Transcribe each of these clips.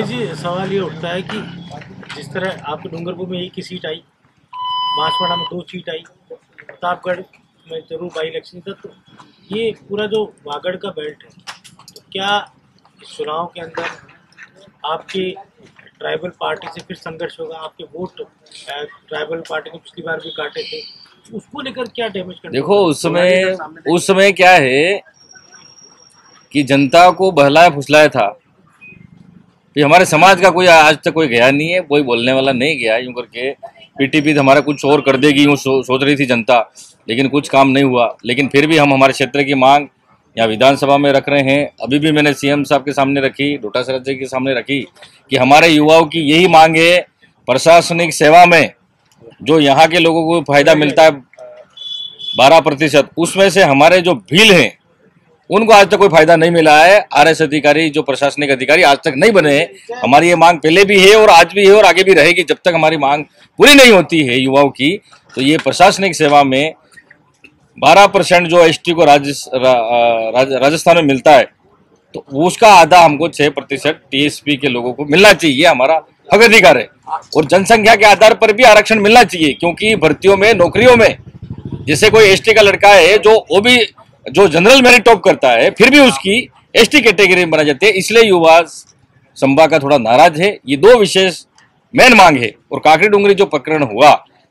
जी सवाल ये उठता है कि जिस तरह आपके डूंगरपुर में एक ही सीट आई, बांसवाड़ा में 2 सीट आई, प्रतापगढ़ में जरूर बाई इलेक्शन था, तो ये पूरा जो वागड़ का बेल्ट है, तो क्या इस चुनाव के अंदर आपके ट्राइबल पार्टी से फिर संघर्ष होगा? आपके वोट ट्राइबल पार्टी ने पिछली बार भी काटे थे, उसको लेकर क्या डैमेज करना? देखो उस समय क्या है कि जनता को बहलाया फुसलाया था। तो हमारे समाज का कोई आज तक कोई गया नहीं है, कोई बोलने वाला नहीं गया यूं करके। पीटीपी तो हमारा कुछ और कर देगी यूं सोच रही थी जनता, लेकिन कुछ काम नहीं हुआ। लेकिन फिर भी हम हमारे क्षेत्र की मांग यहाँ विधानसभा में रख रहे हैं। अभी भी मैंने सीएम साहब के सामने रखी, डोटासरा जी के सामने रखी कि हमारे युवाओं की यही मांग है, प्रशासनिक सेवा में जो यहाँ के लोगों को फायदा मिलता है 12%, उसमें से हमारे जो भील हैं उनको आज तक कोई फायदा नहीं मिला है। आरएस अधिकारी जो प्रशासनिक अधिकारी आज तक नहीं बने हैं। हमारी ये मांग पहले भी है और आज भी है और आगे भी रहेगी। जब तक हमारी मांग पूरी नहीं होती है युवाओं की, तो ये प्रशासनिक सेवा में 12% जो एसटी को राजस्थान में मिलता है, तो उसका आधा हमको 6% टीएसपी के लोगों को मिलना चाहिए। हमारा हक अधिकार है। और जनसंख्या के आधार पर भी आरक्षण मिलना चाहिए, क्योंकि भर्तियों में, नौकरियों में जैसे कोई एसटी का लड़का है जो जनरल मेरिट टॉप करता है, फिर भी उसकी एसटी कैटेगरी में बना जाती है। इसलिए युवा संभा का थोड़ा नाराज है। ये 2 विशेष मेन मांग है। और काकड़ी डूंगरी जो प्रकरण हुआ,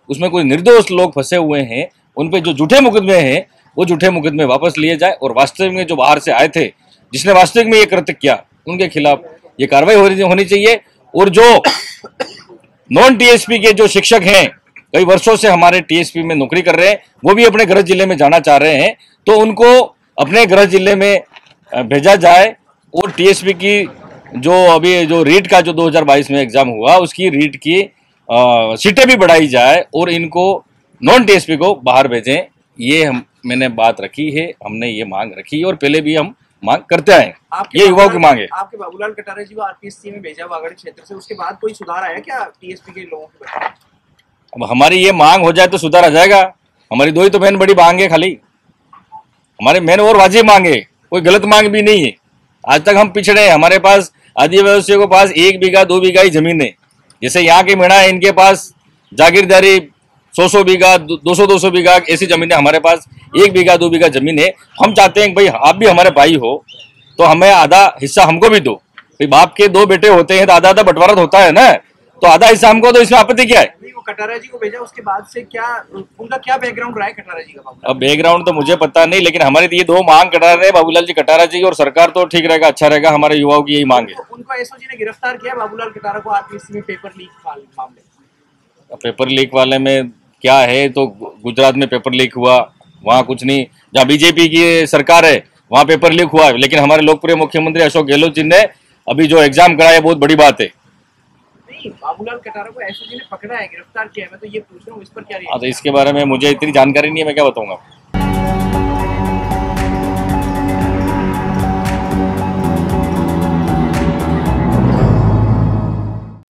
उसमें कोई निर्दोष लोग फंसे हुए हैं, उन पे जो झूठे मुकदमे हैं वो झूठे मुकदमे वापस लिए जाए, और वास्तविक में जो बाहर से आए थे, जिसने वास्तविक में ये कृत्य किया, उनके खिलाफ ये कार्रवाई होनी चाहिए। और जो नॉन टीएसपी के जो शिक्षक हैं, कई वर्षों से हमारे टीएसपी में नौकरी कर रहे हैं, वो भी अपने गृह जिले में जाना चाह रहे हैं, तो उनको अपने गृह जिले में भेजा जाए। और टीएसपी की जो रीट का जो 2022 में एग्जाम हुआ, उसकी रीट की सीटें भी बढ़ाई जाए और इनको नॉन टीएसपी को बाहर भेजें। ये मैंने बात रखी है, हमने ये मांग रखी और पहले भी हम मांग करते आए। ये युवाओं की मांग है। आपके बाबूलाल कटारिया जी को आरपीएससी में भेजा वागड़ क्षेत्र से, उसके बाद कोई सुधार आया क्या टीएसपी के लोगों के? अब हमारी ये मांग हो जाए तो सुधार आ जाएगा। हमारी 2 ही तो मेन बड़ी मांग है, खाली हमारे मेन और वाजिब मांग है, कोई गलत मांग भी नहीं है। आज तक हम पिछड़े हैं। हमारे पास आदिवासियों के पास 1 बीघा 2 बीघा ही जमीन है। जैसे यहाँ के मीणा है, इनके पास जागीरदारी 100 बीघा 200 बीघा ऐसी जमीन है। हमारे पास 1 बीघा 2 बीघा जमीन है। हम चाहते हैं कि भाई आप भी हमारे भाई हो, तो हमें आधा हिस्सा हमको भी दो। भाई बाप के 2 बेटे होते हैं तो आधा आधा बंटवारा होता है ना, तो आधा हिस्सा हमको, तो इसमें आपत्ति क्या है? कटारिया जी को भेजा, उसके बाद से क्या उनका क्या बैकग्राउंड रहा है कटारिया जी का? अब बैकग्राउंड तो मुझे पता नहीं, लेकिन हमारी ये 2 मांग कटा रहे हैं बाबूलाल जी कटारिया जी, और सरकार तो ठीक रहेगा, अच्छा रहेगा। हमारे युवाओं की यही मांग है। उनको एसओजी ने गिरफ्तार किया बाबूलाल कटारिया को आरपीएससी में पेपर लीक मामले। पेपर लीक वाले में क्या है, तो गुजरात में पेपर लीक हुआ, वहाँ कुछ नहीं। जहाँ बीजेपी की सरकार है वहाँ पेपर लीक हुआ, लेकिन हमारे लोकप्रिय मुख्यमंत्री अशोक गहलोत जी ने अभी जो एग्जाम कराया, बहुत बड़ी बात है। बाबूलाल कटारिया को एसओजी ने पकड़ा है, गिरफ्तार किया है, मैं तो ये पूछ रहा हूँ, इस पर क्या? तो इसके बारे में मुझे इतनी जानकारी नहीं है, मैं क्या बताऊंगा।